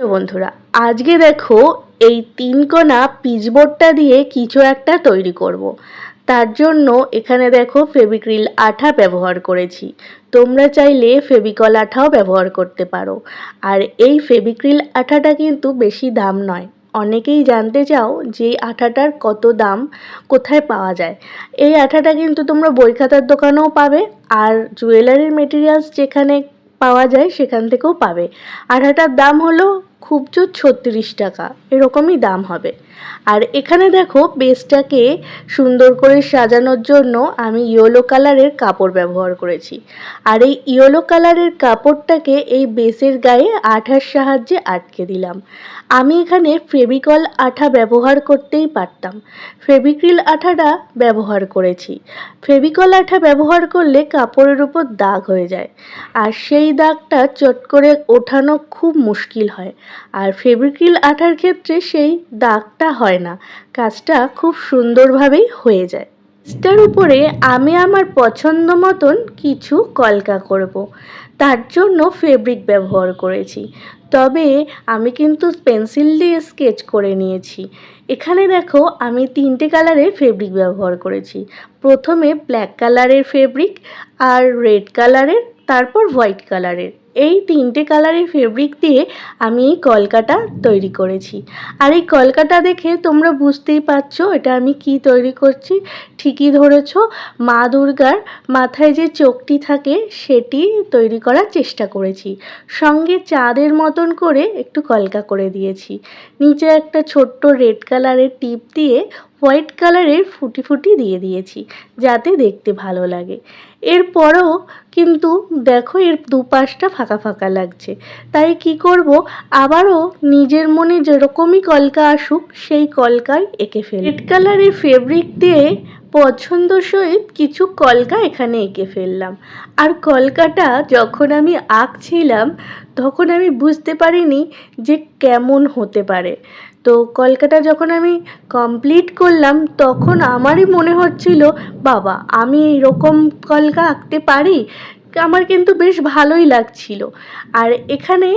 তো বন্ধুরা, আজকে দেখো এই 3 কোনা পিচবোর্ডটা দিয়ে কিছু একটা তৈরি করব। তার জন্য এখানে দেখো ফেভিক্রিল আঠা ব্যবহার করেছি। তোমরা চাইলে ফেভিকল আঠাও ব্যবহার করতে পারো। আর এই ফেভিক্রিল আঠাটা কিন্তু বেশি দাম নয়। অনেকেই জানতে চাও যে আঠাটার কত দাম, কোথায় পাওয়া যায়। এই আঠাটা কিন্তু তোমরা বই খাতার দোকানেও পাবে, আর জুয়েলারির মেটেরিয়ালস যেখানে পাওয়া যায় সেখান থেকেও পাবে। আঠাটার দাম হলো খুব জোর 36 টাকা, এরকমই দাম হবে। আর এখানে দেখো বেসটাকে সুন্দর করে সাজানোর জন্য আমি ইয়েলো কালারের কাপড় ব্যবহার করেছি। আর এই ইয়েলো কালারের কাপড়টাকে এই বেসের গায়ে আঠার সাহায্যে আটকে দিলাম। আমি এখানে ফেভিকল আঠা ব্যবহার করতেই পারতাম, ফেভিক্রিল আঠাটা ব্যবহার করেছি। ফেভিকল আঠা ব্যবহার করলে কাপড়ের উপর দাগ হয়ে যায়, আর সেই দাগটা চট করে ওঠানো খুব মুশকিল হয়। আর ফেভিক্রিল আঠার ক্ষেত্রে সেই দাগটা হয় না, কাজটা খুব সুন্দরভাবেই হয়ে যায়। এটার উপরে আমি আমার পছন্দ মতন কিছু কলকা করব, তার জন্য ফেব্রিক ব্যবহার করেছি। তবে আমি কিন্তু পেন্সিল দিয়ে স্কেচ করে নিয়েছি। এখানে দেখো আমি 3টে কালারের ফেব্রিক ব্যবহার করেছি। প্রথমে ব্ল্যাক কালারের ফেব্রিক, আর রেড কালারের, তারপর হোয়াইট কালারের। এই 3টে কালারের ফেব্রিক দিয়ে আমি এই কলকাটা তৈরি করেছি। আর এই কলকাটা দেখে তোমরা বুঝতেই পারছো এটা আমি কি তৈরি করছি। ঠিকই ধরেছ, মা দুর্গার মাথায় যে চোখটি থাকে সেটি তৈরি করার চেষ্টা করেছি। সঙ্গে চাঁদের মতন করে একটু কলকা করে দিয়েছি। নিচে একটা ছোট্ট রেড কালারের টিপ দিয়ে হোয়াইট কালারের ফুটি ফুটি দিয়ে দিয়েছি, যাতে দেখতে ভালো লাগে। এরপরও কিন্তু দেখো এর দুপাশটা ফাঁকা ফাঁকা লাগছে, তাই কি করব, আবারও নিজের মনে যেরকমই কলকা আসুক সেই কলকাই এঁকে ফেলি। রেড কালারের ফেব্রিক দিয়ে পছন্দসই কিছু কলকা এখানে এঁকে ফেললাম। আর কলকাটা যখন আমি আঁকছিলাম তখন আমি বুঝতে পারিনি যে কেমন হতে পারে। তো কলকাটা যখন আমি কমপ্লিট করলাম তখন আমারই মনে হচ্ছিল, বাবা আমি এইরকম কলকা আঁকতে পারি। আমার কিন্তু বেশ ভালোই লাগছিল। আর এখানে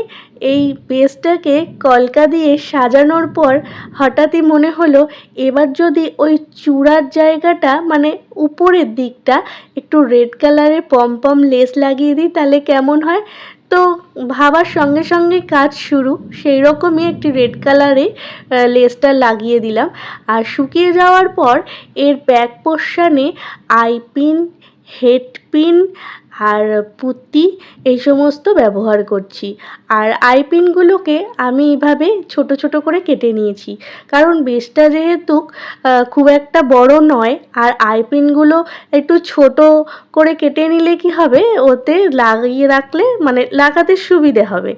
এই বেসটাকে কলকা দিয়ে সাজানোর পর হঠাৎই মনে হলো এবার যদি ওই চূড়ার জায়গাটা মানে উপরের দিকটা একটু রেড কালারের পম লেস লাগিয়ে দিই তাহলে কেমন হয়। তো ভাবার সঙ্গে সঙ্গে কাজ শুরু। সেই রকমই একটি রেড কালারে লেসটা লাগিয়ে দিলাম। আর শুকিয়ে যাওয়ার পর এর ব্যাক পোর্শনে আইপিন, হেড পিন আর পুঁতি এই সমস্ত ব্যবহার করছি। আর আইপিনগুলোকে আমি এইভাবে ছোট ছোট করে কেটে নিয়েছি, কারণ বেসটা যেহেতু খুব একটা বড় নয়, আর আইপিনগুলো একটু ছোট করে কেটে নিলে কি হবে, ওতে লাগিয়ে রাখলে মানে লাগাতে সুবিধে হবে।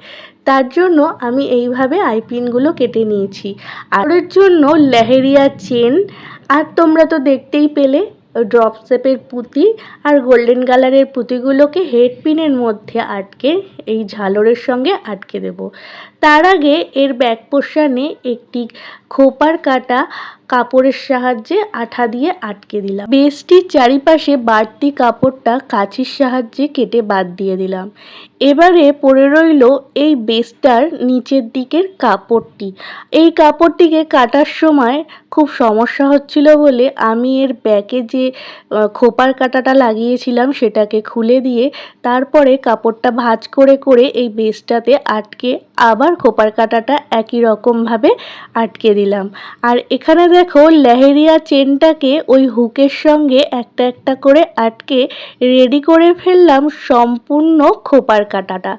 তার জন্য আমি এইভাবে আইপিনগুলো কেটে নিয়েছি। আর ওর জন্য লেহেরিয়া চেন, আর তোমরা তো দেখতেই পেলে ড্রপ শেপের পুঁতি আর গোল্ডেন কালারের পুঁতিগুলোকে হেড পিনের মধ্যে আটকে এই ঝালরের সঙ্গে আটকে দেব। তার আগে এর ব্যাক পোর্শনে একটি খোপার কাটা কাপড়ের সাহায্যে আঠা দিয়ে আটকে দিলাম। বেসটির চারিপাশে বাড়তি কাপড়টা কাঁচির সাহায্যে কেটে বাদ দিয়ে দিলাম। এবারে পড়ে রইল এই বেসটার নিচের দিকের কাপড়টি। এই কাপড়টিকে কাটার সময় খুব সমস্যা হচ্ছিল বলে আমি এর ব্যাকে যে খোপার কাটাটা লাগিয়েছিলাম সেটাকে খুলে দিয়ে তারপরে কাপড়টা ভাঁজ করে করে এই বেসটাতে আটকে আবার খোপার কাটাটা একই রকমভাবে আটকে দিলাম। আর এখানে দেখো লেহেরিয়া চেনটাকে ওই হুকের সঙ্গে একটা একটা করে আটকে রেডি করে ফেললাম সম্পূর্ণ খোপার কাটাটা।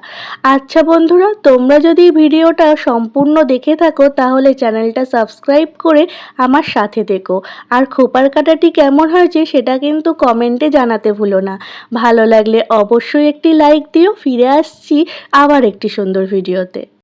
আচ্ছা বন্ধুরা, তোমরা যদি ভিডিওটা সম্পূর্ণ দেখে থাকো তাহলে চ্যানেলটা সাবস্ক্রাইব করে আমার সাথে থেকো। আর খোপার কাটাটি কেমন হয়েছে সেটা কিন্তু কমেন্টে জানাতে ভুলো না। ভালো লাগলে অবশ্যই একটি লাইক দিও। ফিরে আসছি আবার একটি সুন্দর ভিডিওতে।